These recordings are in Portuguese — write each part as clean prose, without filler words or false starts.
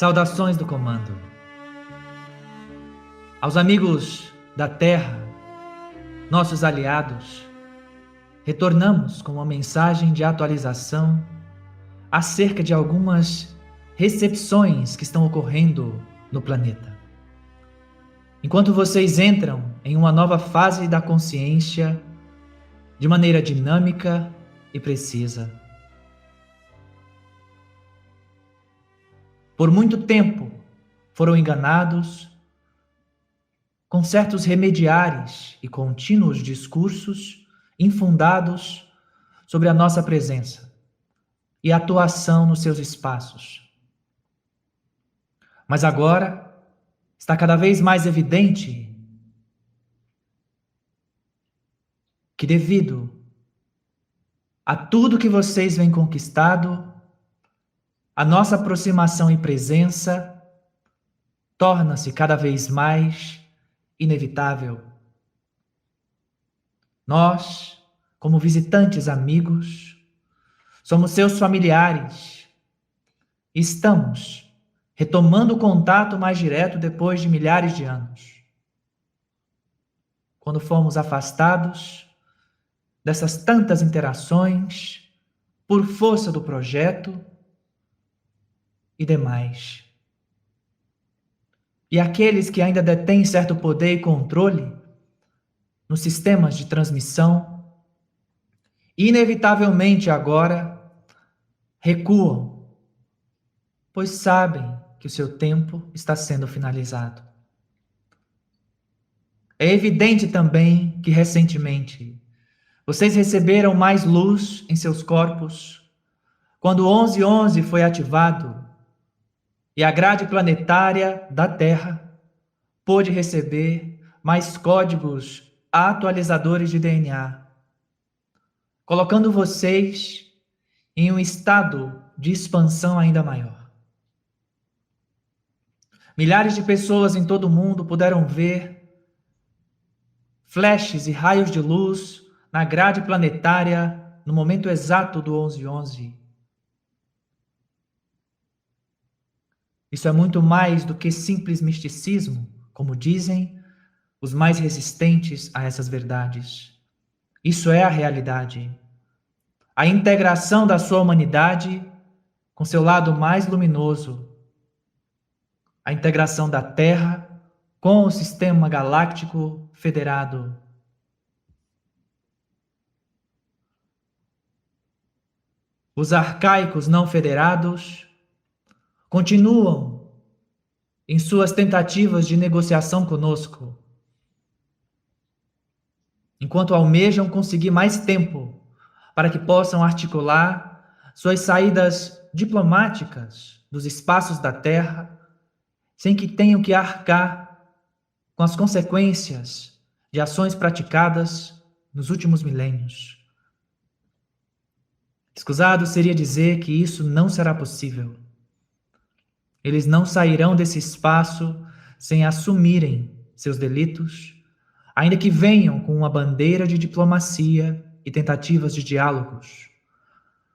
Saudações do comando. Aos amigos da Terra, nossos aliados, retornamos com uma mensagem de atualização acerca de algumas recepções que estão ocorrendo no planeta. Enquanto vocês entram em uma nova fase da consciência de maneira dinâmica e precisa. Por muito tempo foram enganados com certos remediares e contínuos discursos infundados sobre a nossa presença e atuação nos seus espaços. Mas agora está cada vez mais evidente que, devido a tudo que vocês vêm conquistado, a nossa aproximação e presença torna-se cada vez mais inevitável. Nós, como visitantes amigos, somos seus familiares. Estamos retomando o contato mais direto depois de milhares de anos. Quando fomos afastados dessas tantas interações por força do projeto e demais. E aqueles que ainda detêm certo poder e controle nos sistemas de transmissão, inevitavelmente agora recuam, pois sabem que o seu tempo está sendo finalizado. É evidente também que recentemente vocês receberam mais luz em seus corpos quando o 1111 foi ativado e a grade planetária da Terra pôde receber mais códigos atualizadores de DNA, colocando vocês em um estado de expansão ainda maior. Milhares de pessoas em todo o mundo puderam ver flashes e raios de luz na grade planetária no momento exato do 1111. Isso é muito mais do que simples misticismo, como dizem os mais resistentes a essas verdades. Isso é a realidade. A integração da sua humanidade com seu lado mais luminoso. A integração da Terra com o sistema galáctico federado. Os arcaicos não federados continuam em suas tentativas de negociação conosco, enquanto almejam conseguir mais tempo para que possam articular suas saídas diplomáticas dos espaços da Terra, sem que tenham que arcar com as consequências de ações praticadas nos últimos milênios. Escusado seria dizer que isso não será possível. Eles não sairão desse espaço sem assumirem seus delitos, ainda que venham com uma bandeira de diplomacia e tentativas de diálogos.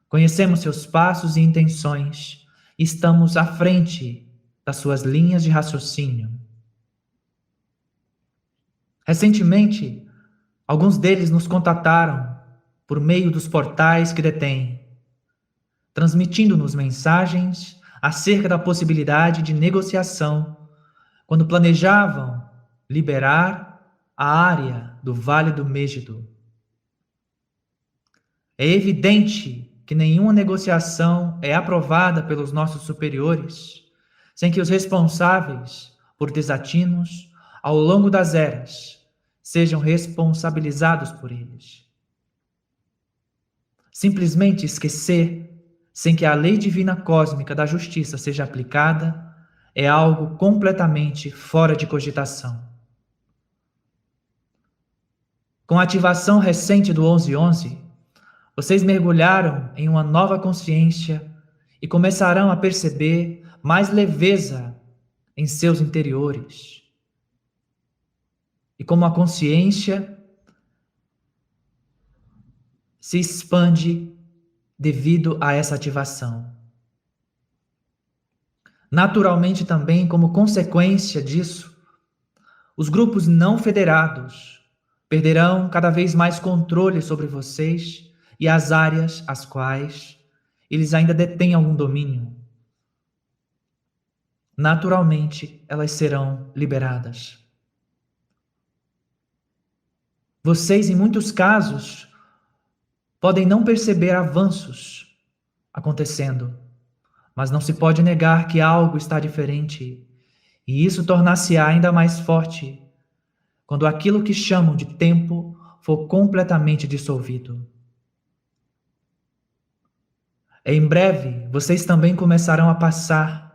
Conhecemos seus passos e intenções e estamos à frente das suas linhas de raciocínio. Recentemente, alguns deles nos contataram por meio dos portais que detêm, transmitindo-nos mensagens acerca da possibilidade de negociação quando planejavam liberar a área do Vale do Mégido. É evidente que nenhuma negociação é aprovada pelos nossos superiores sem que os responsáveis por desatinos ao longo das eras sejam responsabilizados por eles. Simplesmente esquecer sem que a lei divina cósmica da justiça seja aplicada é algo completamente fora de cogitação. Com a ativação recente do 1111, vocês mergulharam em uma nova consciência e começarão a perceber mais leveza em seus interiores. E como a consciência se expande devido a essa ativação. Naturalmente, também, como consequência disso, os grupos não federados perderão cada vez mais controle sobre vocês e as áreas às quais eles ainda detêm algum domínio. Naturalmente, elas serão liberadas. Vocês, em muitos casos, podem não perceber avanços acontecendo, mas não se pode negar que algo está diferente, e isso tornar-se-á ainda mais forte quando aquilo que chamam de tempo for completamente dissolvido. Em breve, vocês também começarão a passar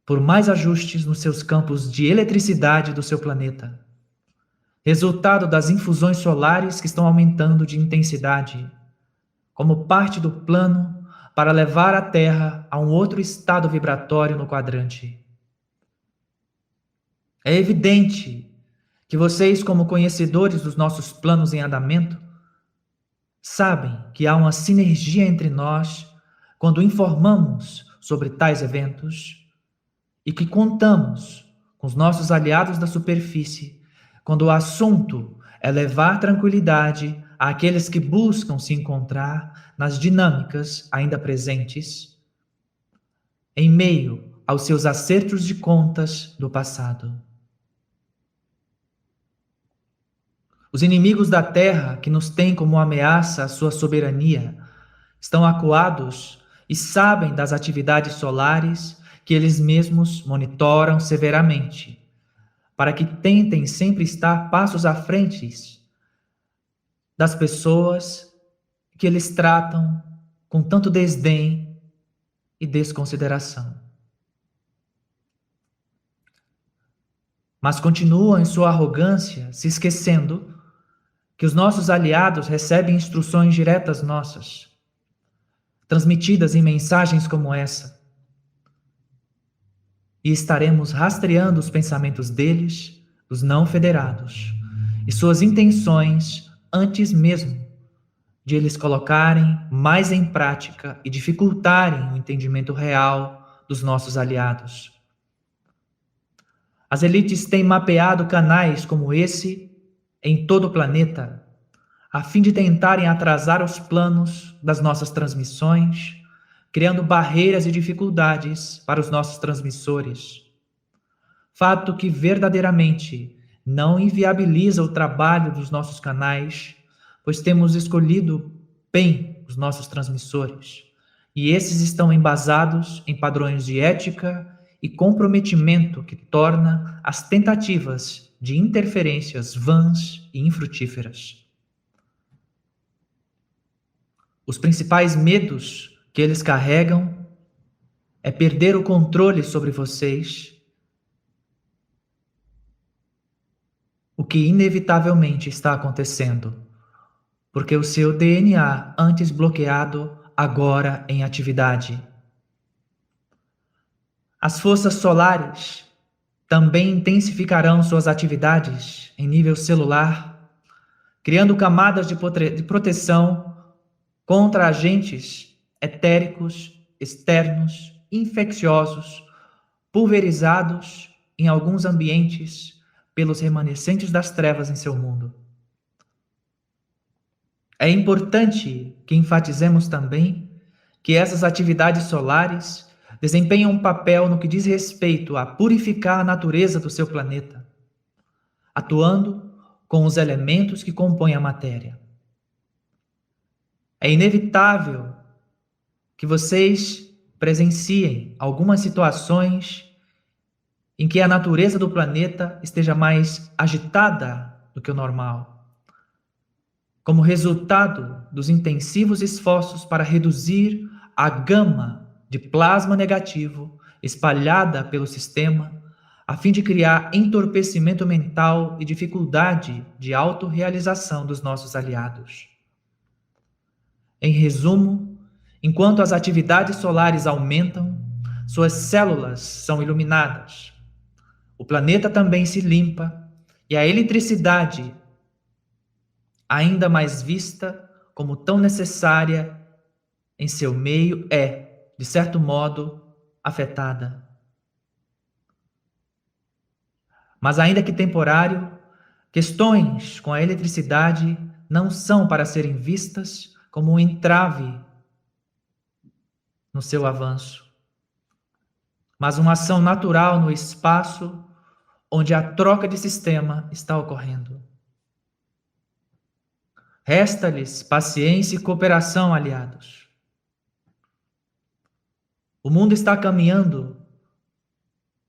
por mais ajustes nos seus campos de eletricidade do seu planeta, resultado das infusões solares que estão aumentando de intensidade, como parte do plano para levar a Terra a um outro estado vibratório no quadrante. É evidente que vocês, como conhecedores dos nossos planos em andamento, sabem que há uma sinergia entre nós quando informamos sobre tais eventos e que contamos com os nossos aliados da superfície quando o assunto é levar tranquilidade àqueles que buscam se encontrar nas dinâmicas ainda presentes, em meio aos seus acertos de contas do passado. Os inimigos da Terra, que nos têm como ameaça a sua soberania, estão acuados e sabem das atividades solares que eles mesmos monitoram severamente, para que tentem sempre estar passos à frente das pessoas que eles tratam com tanto desdém e desconsideração. Mas continuam em sua arrogância, se esquecendo que os nossos aliados recebem instruções diretas nossas, transmitidas em mensagens como essa, e estaremos rastreando os pensamentos deles, dos não federados, e suas intenções antes mesmo de eles colocarem mais em prática e dificultarem o entendimento real dos nossos aliados. As elites têm mapeado canais como esse em todo o planeta, a fim de tentarem atrasar os planos das nossas transmissões, criando barreiras e dificuldades para os nossos transmissores. Fato que verdadeiramente não inviabiliza o trabalho dos nossos canais, pois temos escolhido bem os nossos transmissores, e esses estão embasados em padrões de ética e comprometimento que torna as tentativas de interferências vãs e infrutíferas. Os principais medos que eles carregam é perder o controle sobre vocês, o que inevitavelmente está acontecendo, porque o seu DNA, antes bloqueado, agora em atividade. As forças solares também intensificarão suas atividades em nível celular, criando camadas de proteção contra agentes etéricos, externos, infecciosos, pulverizados em alguns ambientes pelos remanescentes das trevas em seu mundo. É importante que enfatizemos também que essas atividades solares desempenham um papel no que diz respeito a purificar a natureza do seu planeta, atuando com os elementos que compõem a matéria. É inevitável que vocês presenciem algumas situações em que a natureza do planeta esteja mais agitada do que o normal, como resultado dos intensivos esforços para reduzir a gama de plasma negativo espalhada pelo sistema, a fim de criar entorpecimento mental e dificuldade de autorrealização dos nossos aliados. Em resumo, enquanto as atividades solares aumentam, suas células são iluminadas, o planeta também se limpa e a eletricidade, ainda mais vista como tão necessária em seu meio, é, de certo modo, afetada. Mas ainda que temporário, questões com a eletricidade não são para serem vistas como um entrave no seu avanço, mas uma ação natural no espaço onde a troca de sistema está ocorrendo. Resta-lhes paciência e cooperação, aliados. O mundo está caminhando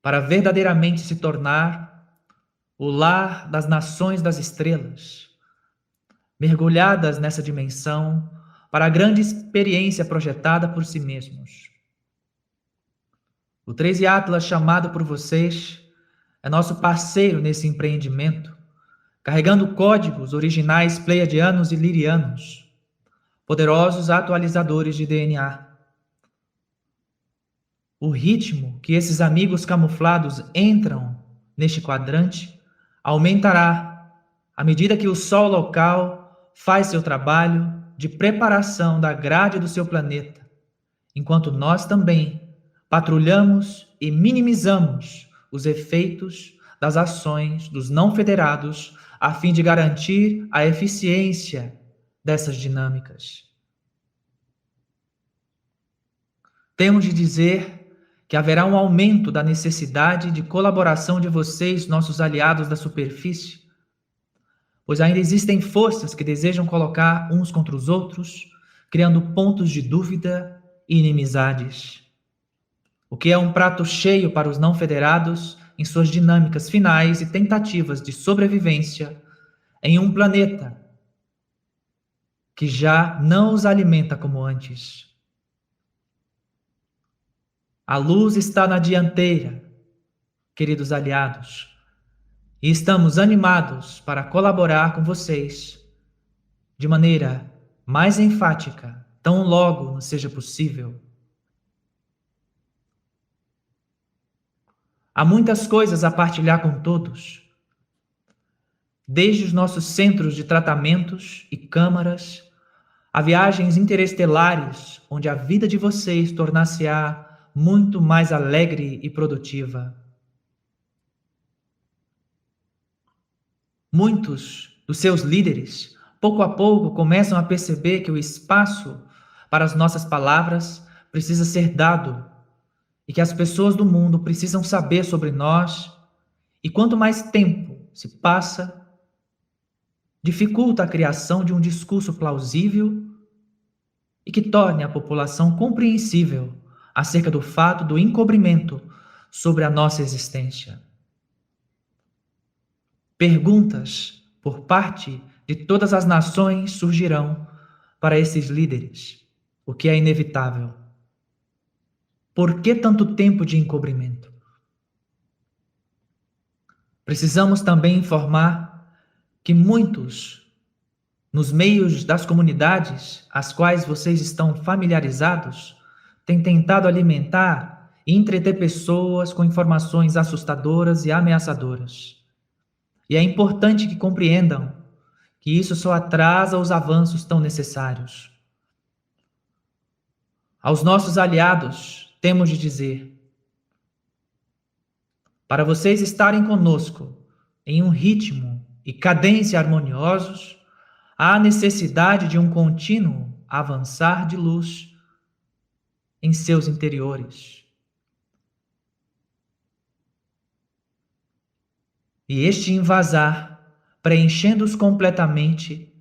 para verdadeiramente se tornar o lar das nações das estrelas, mergulhadas nessa dimensão para a grande experiência projetada por si mesmos. O 13 Atlas, chamado por vocês, é nosso parceiro nesse empreendimento, carregando códigos originais pleiadianos e lirianos, poderosos atualizadores de DNA. O ritmo que esses amigos camuflados entram neste quadrante aumentará à medida que o Sol local faz seu trabalho de preparação da grade do seu planeta, enquanto nós também patrulhamos e minimizamos os efeitos das ações dos não federados a fim de garantir a eficiência dessas dinâmicas. Temos de dizer que haverá um aumento da necessidade de colaboração de vocês, nossos aliados da superfície, pois ainda existem forças que desejam colocar uns contra os outros, criando pontos de dúvida e inimizades, o que é um prato cheio para os não federados em suas dinâmicas finais e tentativas de sobrevivência em um planeta que já não os alimenta como antes. A luz está na dianteira, queridos aliados, e estamos animados para colaborar com vocês de maneira mais enfática, tão logo nos seja possível. Há muitas coisas a partilhar com todos, desde os nossos centros de tratamentos e câmaras, a viagens interestelares, onde a vida de vocês tornar-se-á muito mais alegre e produtiva. Muitos dos seus líderes, pouco a pouco, começam a perceber que o espaço para as nossas palavras precisa ser dado e que as pessoas do mundo precisam saber sobre nós, e quanto mais tempo se passa, dificulta a criação de um discurso plausível e que torne a população compreensível acerca do fato do encobrimento sobre a nossa existência. Perguntas por parte de todas as nações surgirão para esses líderes, o que é inevitável. Por que tanto tempo de encobrimento? Precisamos também informar que muitos, nos meios das comunidades às quais vocês estão familiarizados, têm tentado alimentar e entreter pessoas com informações assustadoras e ameaçadoras. E é importante que compreendam que isso só atrasa os avanços tão necessários. Aos nossos aliados, temos de dizer: para vocês estarem conosco em um ritmo e cadência harmoniosos, há necessidade de um contínuo avançar de luz em seus interiores. E este invasar, preenchendo-os completamente,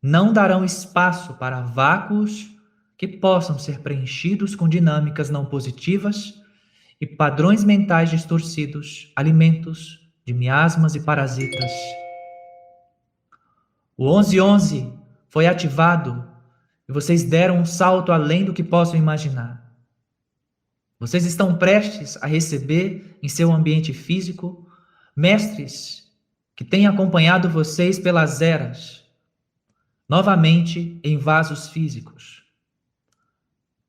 não darão espaço para vácuos que possam ser preenchidos com dinâmicas não positivas e padrões mentais distorcidos, alimentos de miasmas e parasitas. O 1111 foi ativado e vocês deram um salto além do que possam imaginar. Vocês estão prestes a receber em seu ambiente físico mestres que têm acompanhado vocês pelas eras, novamente em vasos físicos.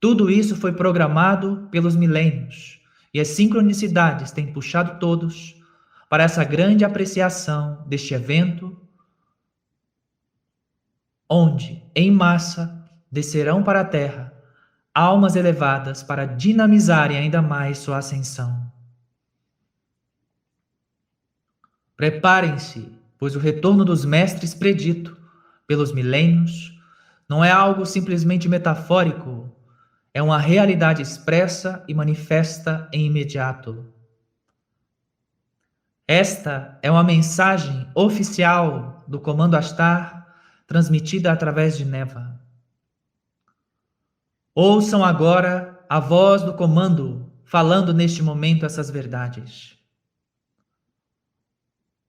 Tudo isso foi programado pelos milênios, e as sincronicidades têm puxado todos para essa grande apreciação deste evento, onde, em massa, descerão para a Terra almas elevadas para dinamizarem ainda mais sua ascensão. Preparem-se, pois o retorno dos mestres predito pelos milênios não é algo simplesmente metafórico, é uma realidade expressa e manifesta em imediato. Esta é uma mensagem oficial do Comando Astar, transmitida através de Neva. Ouçam agora a voz do Comando falando neste momento essas verdades.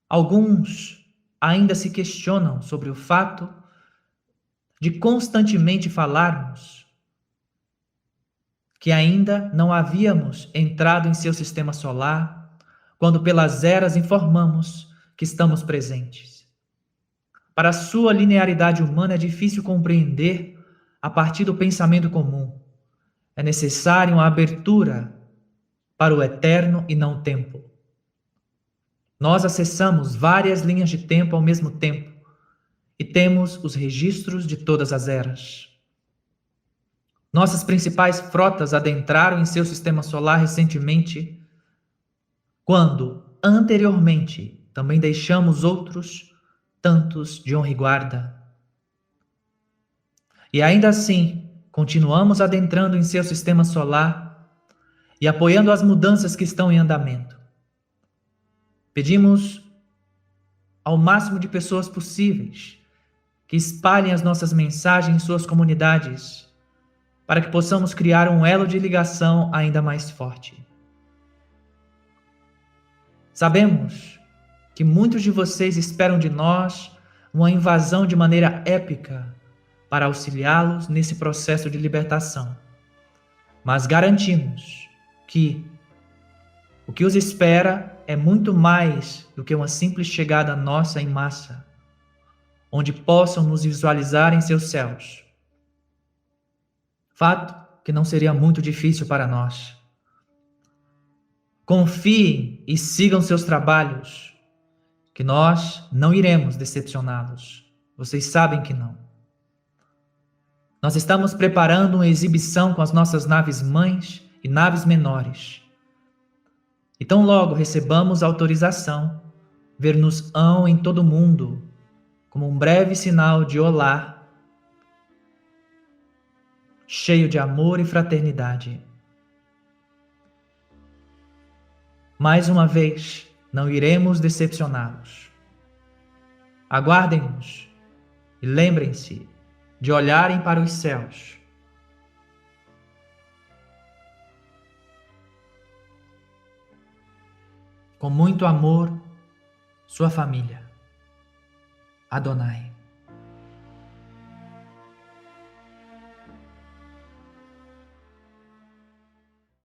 Alguns ainda se questionam sobre o fato de constantemente falarmos que ainda não havíamos entrado em seu sistema solar, quando pelas eras informamos que estamos presentes. Para a sua linearidade humana é difícil compreender a partir do pensamento comum. É necessária uma abertura para o eterno e não tempo. Nós acessamos várias linhas de tempo ao mesmo tempo e temos os registros de todas as eras. Nossas principais frotas adentraram em seu sistema solar recentemente, quando, anteriormente, também deixamos outros tantos de honra e guarda. E ainda assim, continuamos adentrando em seu sistema solar e apoiando as mudanças que estão em andamento. Pedimos ao máximo de pessoas possíveis que espalhem as nossas mensagens em suas comunidades, para que possamos criar um elo de ligação ainda mais forte. Sabemos que muitos de vocês esperam de nós uma invasão de maneira épica para auxiliá-los nesse processo de libertação. Mas garantimos que o que os espera é muito mais do que uma simples chegada nossa em massa, onde possam nos visualizar em seus céus. Fato que não seria muito difícil para nós. Confiem e sigam seus trabalhos, que nós não iremos decepcioná-los. Vocês sabem que não. Nós estamos preparando uma exibição com as nossas naves mães e naves menores. E tão logo recebamos autorização, ver-nos-ão em todo o mundo, como um breve sinal de olá, cheio de amor e fraternidade. Mais uma vez, não iremos decepcioná-los. Aguardem-nos e lembrem-se de olharem para os céus. Com muito amor, sua família. Adonai.